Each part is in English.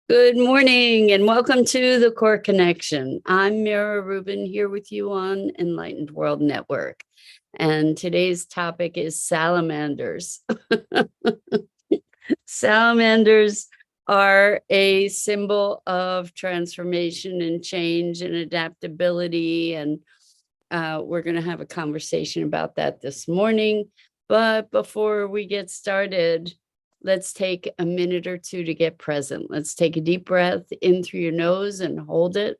Good morning and welcome to the Core Connection. I'm Mira Rubin here with you on Enlightened World Network. And today's topic is salamanders. Salamanders are a symbol of transformation and change and adaptability. And we're going to have a conversation about that this morning. But before we get started, let's take a minute or two to get present. Let's take a deep breath in through your nose and hold it.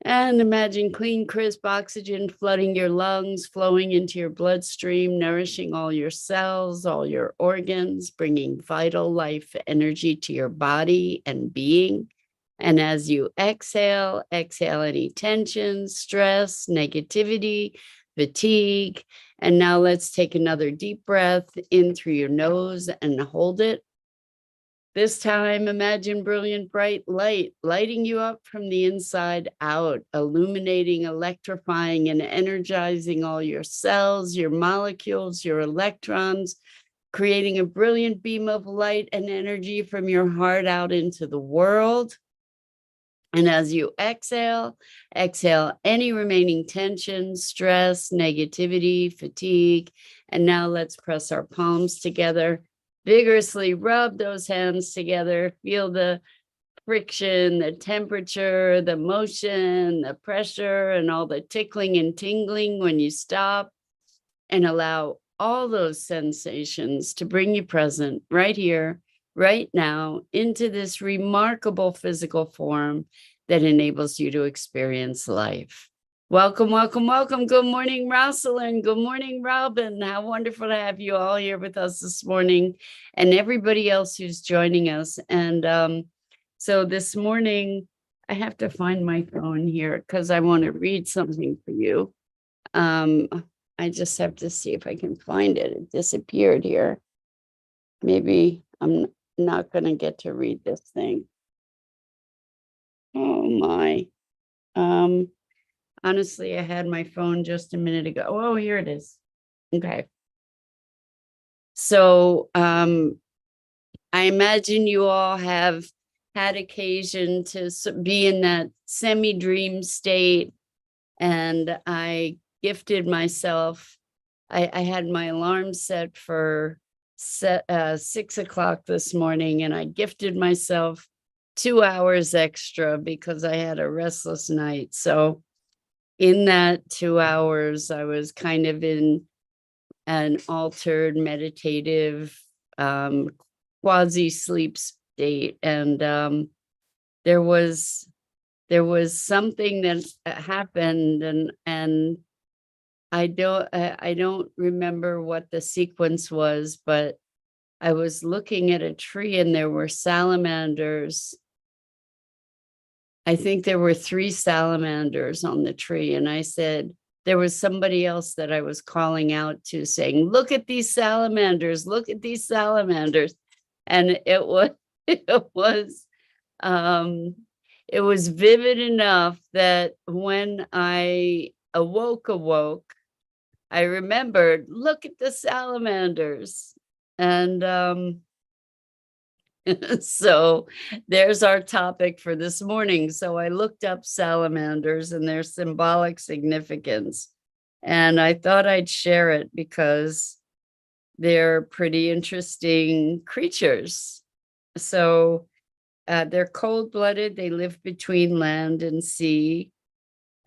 And imagine clean, crisp oxygen flooding your lungs, flowing into your bloodstream, nourishing all your cells, all your organs, bringing vital life energy to your body and being. And as you exhale any tension, stress, negativity, fatigue. And now let's take another deep breath in through your nose and hold it. This time, imagine brilliant, bright light lighting you up from the inside out, illuminating, electrifying, and energizing all your cells, your molecules, your electrons, creating a brilliant beam of light and energy from your heart out into the world. And as you exhale any remaining tension, stress, negativity, fatigue. And now let's press our palms together. Vigorously rub those hands together. Feel the friction, the temperature, the motion, the pressure, and all the tickling and tingling when you stop. And allow all those sensations to bring you present right here, right now, into this remarkable physical form that enables you to experience life. Welcome, welcome, welcome. Good morning, Rosalind. Good morning, Robin. How wonderful to have you all here with us this morning, and everybody else who's joining us. And so this morning, I have to find my phone here because I want to read something for you. I just have to see if I can find it. It disappeared here. Maybe I'm not going to get to read this thing. Oh my. Honestly, I had my phone just a minute ago. Oh, here it is. Okay. So I imagine you all have had occasion to be in that semi-dream state, and I gifted myself. I had my alarm set for 6 o'clock this morning, and I gifted myself 2 hours extra because I had a restless night. So in that 2 hours, I was kind of in an altered meditative quasi sleep state, and there was something that happened, and I don't remember what the sequence was, but I was looking at a tree and there were salamanders. I think there were 3 salamanders on the tree, and I said, there was somebody else that I was calling out to, saying, look at these salamanders, look at these salamanders. And it was vivid enough that when I awoke, I remembered, look at the salamanders. And so there's our topic for this morning. So I looked up salamanders and their symbolic significance, and I thought I'd share it because they're pretty interesting creatures. So they're cold-blooded. They live between land and sea,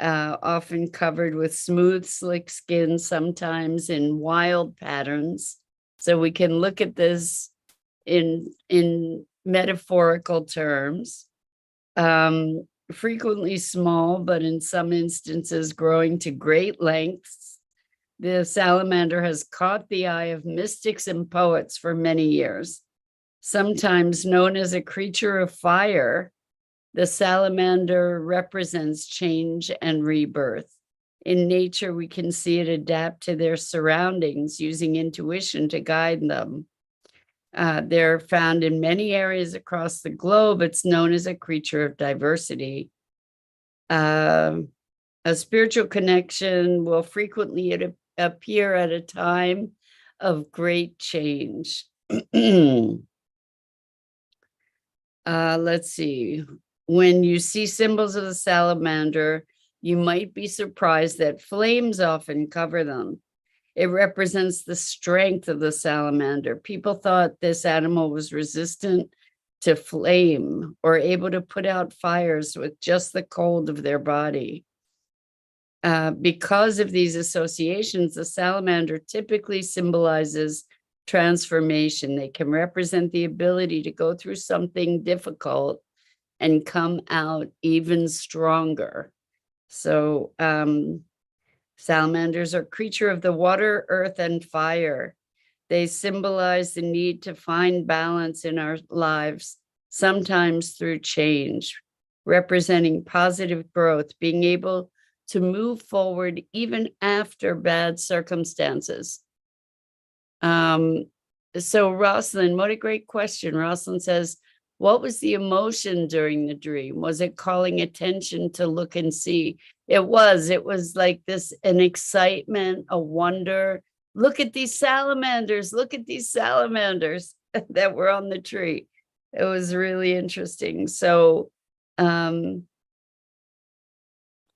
often covered with smooth, slick skin, sometimes in wild patterns. So we can look at this in metaphorical terms. Frequently small, but in some instances growing to great lengths. The salamander has caught the eye of mystics and poets for many years. Sometimes known as a creature of fire, the salamander represents change and rebirth. In nature, we can see it adapt to their surroundings using intuition to guide them. They're found in many areas across the globe. It's known as a creature of diversity. A spiritual connection will frequently appear at a time of great change. Let's see. When you see symbols of the salamander, you might be surprised that flames often cover them. It represents the strength of the salamander. People thought this animal was resistant to flame or able to put out fires with just the cold of their body. Because of these associations, the salamander typically symbolizes transformation. They can represent the ability to go through something difficult and come out even stronger. So salamanders are creature of the water, earth, and fire. They symbolize the need to find balance in our lives, sometimes through change, representing positive growth, being able to move forward even after bad circumstances. So Rosalind, what a great question. Rosalind says, what was the emotion during the dream? Was it calling attention to look and see? It was like this, an excitement, a wonder. Look at these salamanders, that were on the tree. It was really interesting. So,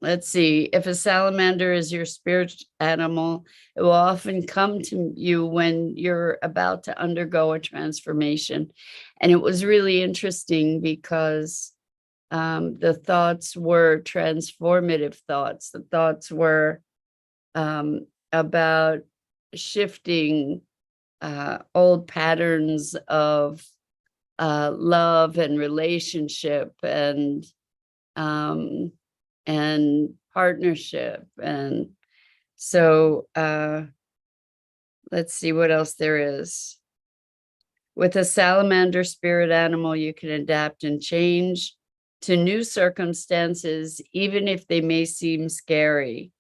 let's see, if a salamander is your spirit animal, it will often come to you when you're about to undergo a transformation. And it was really interesting because the thoughts were transformative thoughts. The thoughts were about shifting old patterns of love and relationship and partnership. And so let's see what else there is. With a salamander spirit animal, you can adapt and change to new circumstances, even if they may seem scary.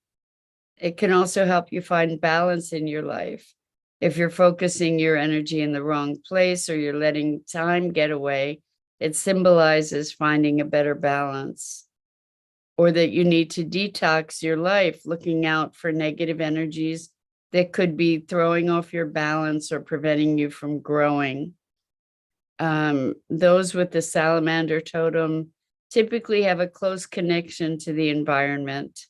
It can also help you find balance in your life. If you're focusing your energy in the wrong place or you're letting time get away, it symbolizes finding a better balance. Or that you need to detox your life, looking out for negative energies that could be throwing off your balance or preventing you from growing. Those with the salamander totem typically have a close connection to the environment.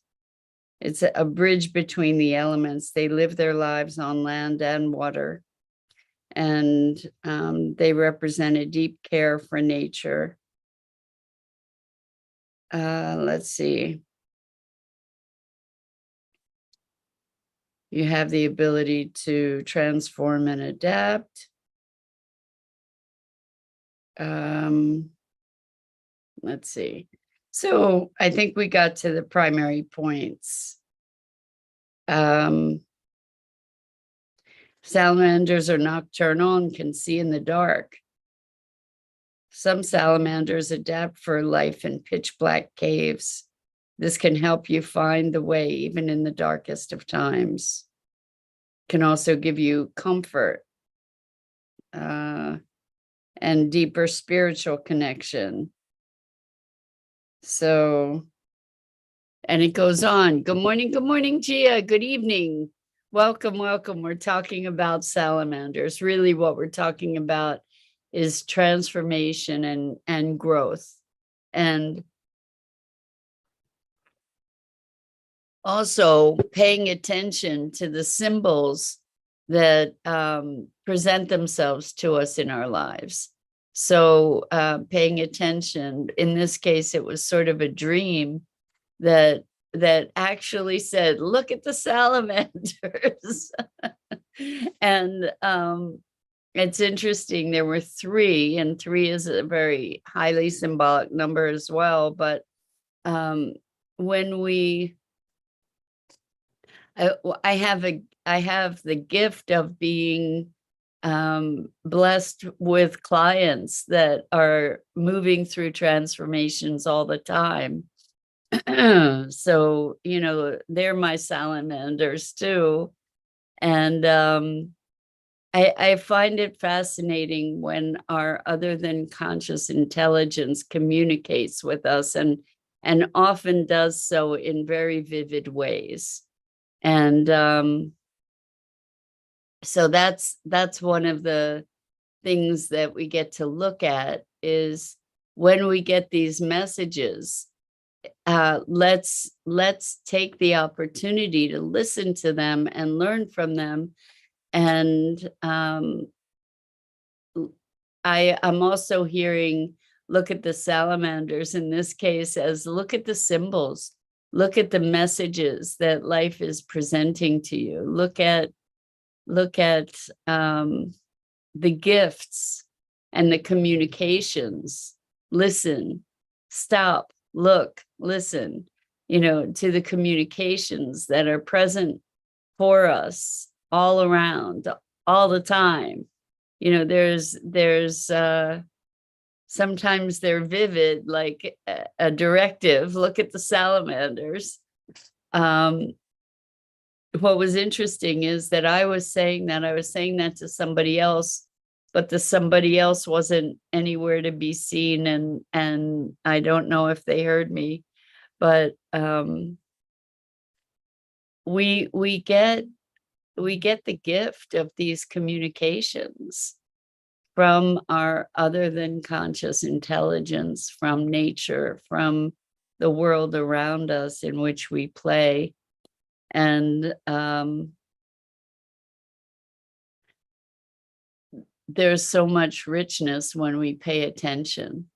It's a bridge between the elements. They live their lives on land and water, and they represent a deep care for nature. Let's see. You have the ability to transform and adapt. Let's see. So I think we got to the primary points. Salamanders are nocturnal and can see in the dark. Some salamanders adapt for life in pitch black caves. This can help you find the way even in the darkest of times. Can also give you comfort and deeper spiritual connection. So, and it goes on. Good morning, Gia. Good evening. Welcome. We're talking about salamanders. Really what we're talking about is transformation and growth. And also paying attention to the symbols that present themselves to us in our lives. So paying attention, in this case, it was sort of a dream that actually said, look at the salamanders. And it's interesting, there were 3, and 3 is a very highly symbolic number as well. But when we, I have the gift of being blessed with clients that are moving through transformations all the time. So, you know, they're my salamanders too. And I find it fascinating when our other than conscious intelligence communicates with us, and often does so in very vivid ways. And so that's one of the things that we get to look at, is when we get these messages, let's take the opportunity to listen to them and learn from them. And I'm also hearing, look at the salamanders in this case as look at the symbols, look at the messages that life is presenting to you. Look at the gifts and the communications. Listen, stop, look, listen, to the communications that are present for us all around, all the time. There's sometimes they're vivid, like a directive. Look at the salamanders. What was interesting is that I was saying that to somebody else, but the somebody else wasn't anywhere to be seen, and I don't know if they heard me, but we get the gift of these communications from our other than conscious intelligence, from nature, from the world around us in which we play. And there's so much richness when we pay attention,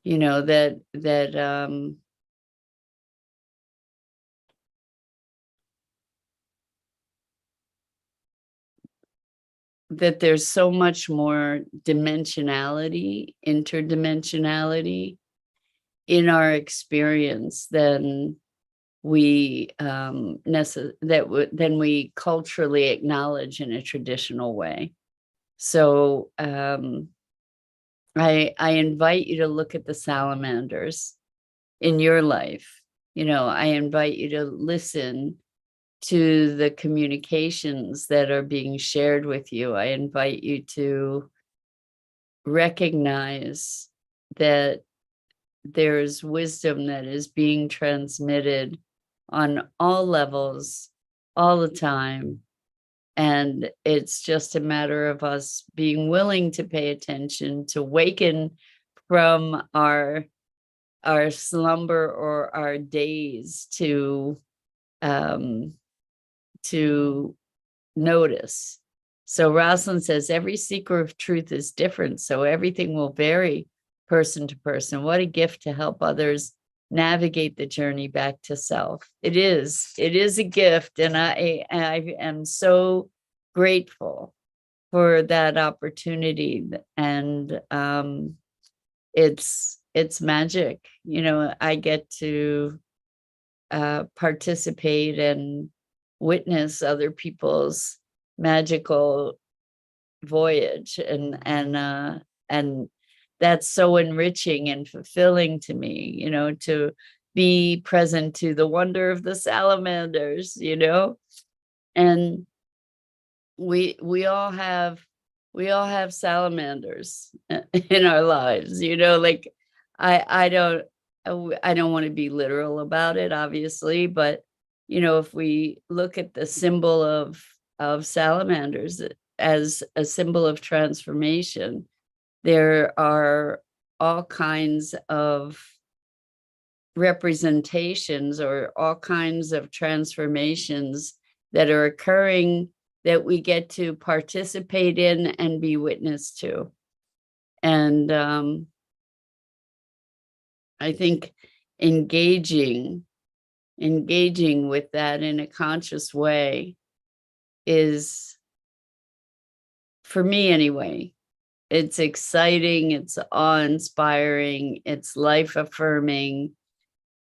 that there's so much more dimensionality, interdimensionality in our experience than we than we culturally acknowledge in a traditional way. So I invite you to look at the salamanders in your life. I invite you to listen to the communications that are being shared with you. I invite you to recognize that there's wisdom that is being transmitted on all levels, all the time. And it's just a matter of us being willing to pay attention, to waken from our slumber or our daze, to notice. So Rosalind says, every seeker of truth is different, so everything will vary person to person. What a gift to help others navigate the journey back to self. It is a gift, and I am so grateful for that opportunity. And it's magic. I get to participate and witness other people's magical voyage, and that's so enriching and fulfilling to me, to be present to the wonder of the salamanders, and we all have salamanders in our lives, like I don't want to be literal about it, obviously, but if we look at the symbol of salamanders as a symbol of transformation, there are all kinds of representations or all kinds of transformations that are occurring that we get to participate in and be witness to. And I think engaging with that in a conscious way is, for me anyway, it's exciting, it's awe-inspiring, it's life-affirming,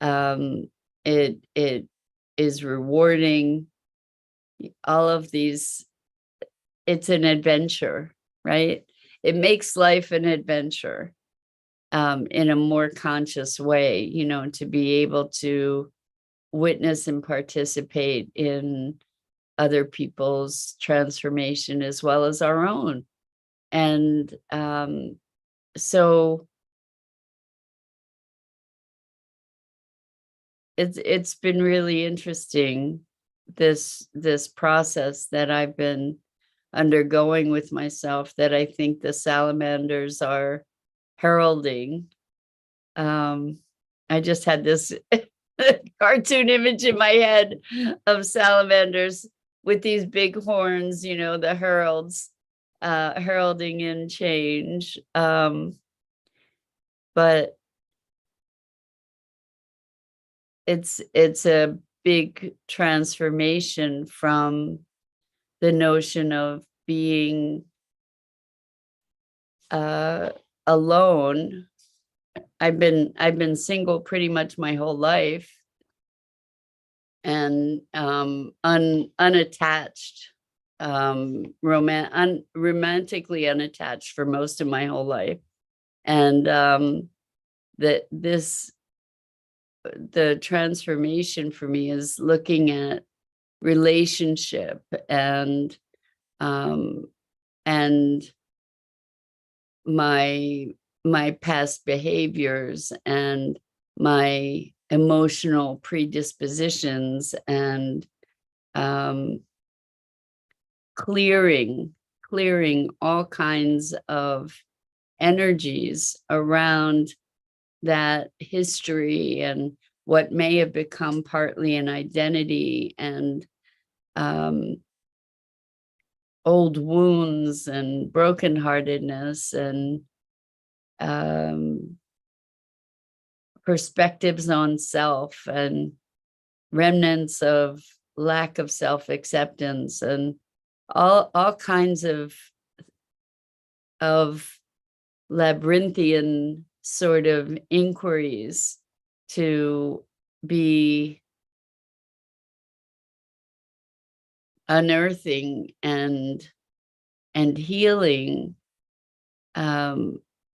it is rewarding. All of these, it's an adventure, right? It makes life an adventure in a more conscious way, to be able to witness and participate in other people's transformation as well as our own. And so it's been really interesting, this process that I've been undergoing with myself, that I think the salamanders are heralding. I just had this cartoon image in my head of salamanders with these big horns, the heralds, heralding in change. But it's a big transformation from the notion of being alone. I've been single pretty much my whole life, and unattached, romantically unattached for most of my whole life. And the transformation for me is looking at relationship and my past behaviors and my emotional predispositions, and clearing all kinds of energies around that history and what may have become partly an identity, and old wounds and brokenheartedness and perspectives on self and remnants of lack of self-acceptance, and all kinds of labyrinthian sort of inquiries to be unearthing and healing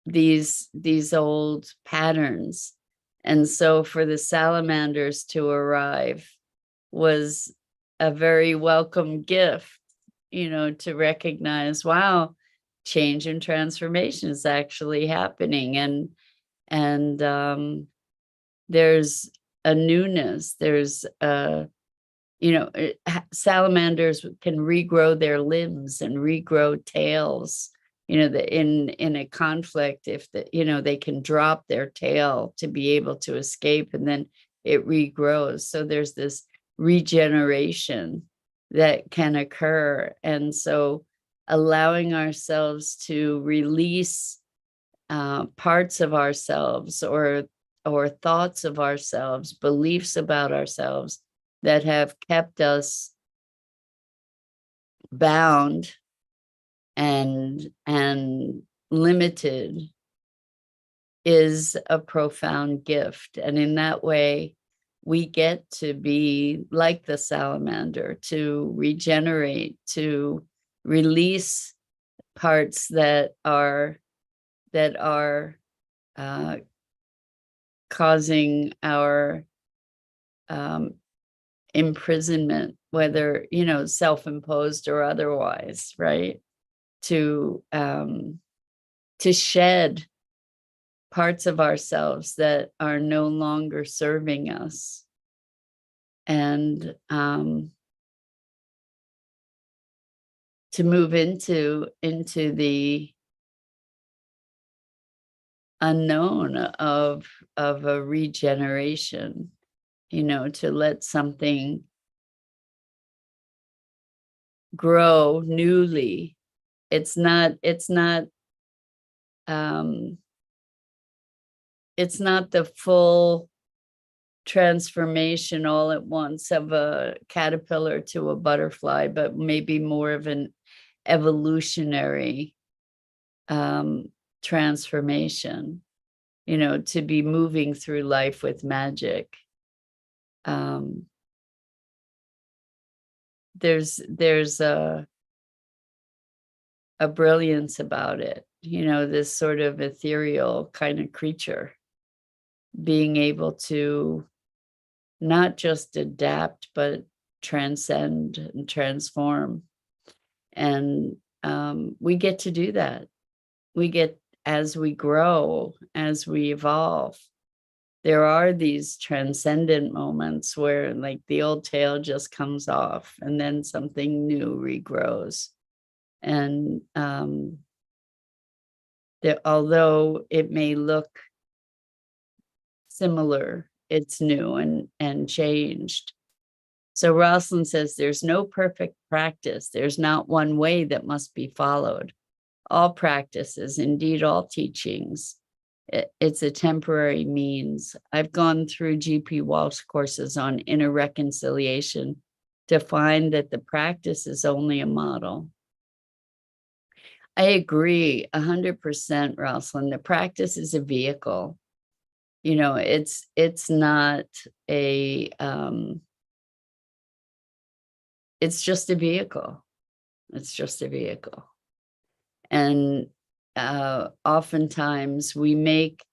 these old patterns. And so for the salamanders to arrive was a very welcome gift, to recognize, wow, change and transformation is actually happening. And there's a newness, there's salamanders can regrow their limbs and regrow tails. In a conflict, if they can drop their tail to be able to escape, and then it regrows. So there's this regeneration that can occur. And so allowing ourselves to release parts of ourselves or thoughts of ourselves, beliefs about ourselves that have kept us bound and limited is a profound gift. And in that way, we get to be like the salamander, to regenerate, to release parts that are causing our imprisonment, whether self-imposed or otherwise, right? To shed parts of ourselves that are no longer serving us, and to move into the unknown of a regeneration, to let something grow newly. It's not the full transformation all at once of a caterpillar to a butterfly, but maybe more of an evolutionary transformation, to be moving through life with magic. There's a brilliance about it, this sort of ethereal kind of creature being able to not just adapt, but transcend and transform. And we get to do that. We get, as we grow, as we evolve, there are these transcendent moments where like the old tail just comes off and then something new regrows. And that although it may look similar, it's new and changed. So Rosalind says there's no perfect practice. There's not one way that must be followed. All practices, indeed all teachings, it's a temporary means. I've gone through GP Walsh courses on inner reconciliation to find that the practice is only a model. I agree 100%, Rosalind. The practice is a vehicle. You know, it's not a, it's just a vehicle. It's just a vehicle. And oftentimes we make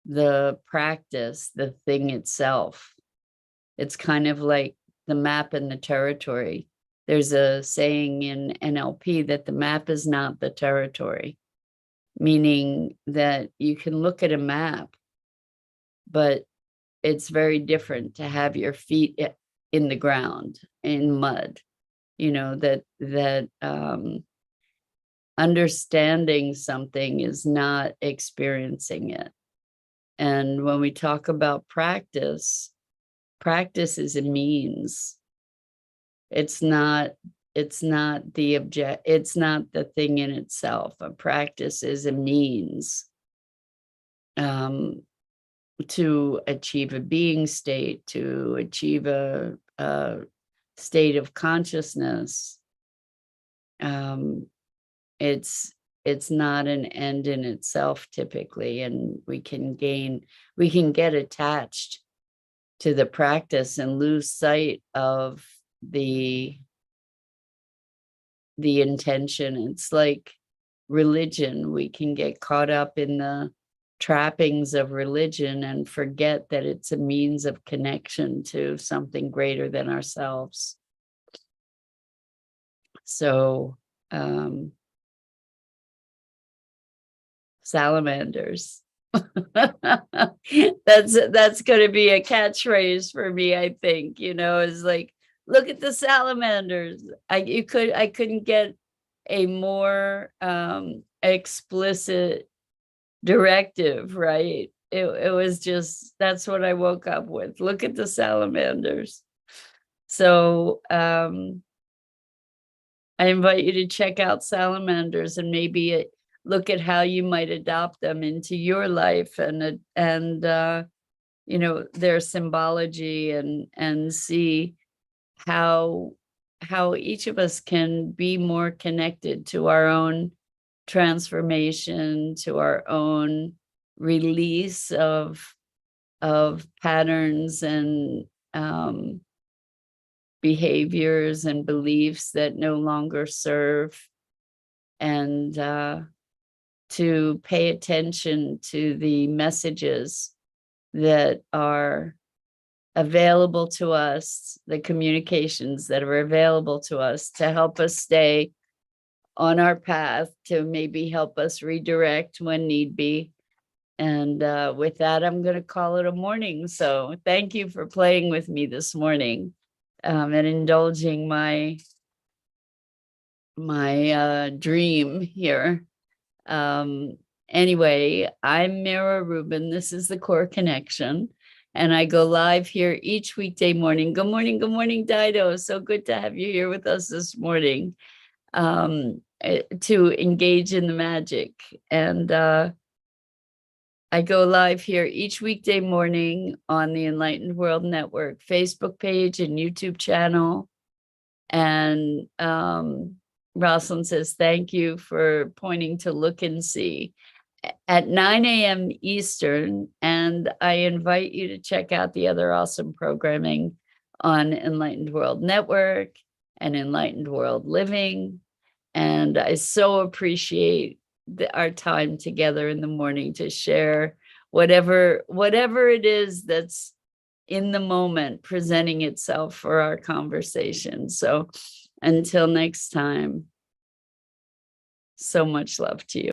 the practice the thing itself. It's kind of like the map and the territory. There's a saying in NLP that the map is not the territory, meaning that you can look at a map, but it's very different to have your feet in the ground, in mud, you know, that understanding something is not experiencing it. And when we talk about practice, practice is a means. It's not the object, it's not the thing in itself. A practice is a means to achieve a being state, to achieve a state of consciousness. It's not an end in itself typically, and we can get attached to the practice and lose sight of the intention. It's like religion. We can get caught up in the trappings of religion and forget that it's a means of connection to something greater than ourselves. So, salamanders. That's going to be a catchphrase for me, I think, you know, is like, look at the salamanders. I couldn't get a more explicit directive, right? It was just, that's what I woke up with. Look at the salamanders. So I invite you to check out salamanders and maybe look at how you might adopt them into your life and you know, their symbology and see how each of us can be more connected to our own transformation, to our own release of patterns and behaviors and beliefs that no longer serve, and to pay attention to the messages that are available to us, the communications that are available to us to help us stay on our path, to maybe help us redirect when need be. And with that, I'm going to call it a morning. So thank you for playing with me this morning and indulging my dream here. Anyway, I'm Mira Rubin. This is the Core Connection, and I go live here each weekday morning. Good morning, Dido. So good to have you here with us this morning to engage in the magic. And I go live here each weekday morning on the Enlightened World Network Facebook page and YouTube channel. And Rosalind says, thank you for pointing to look and see at 9 a.m. Eastern. And I invite you to check out the other awesome programming on Enlightened World Network and Enlightened World Living. And I so appreciate our time together in the morning to share whatever it is that's in the moment presenting itself for our conversation. So until next time, so much love to you.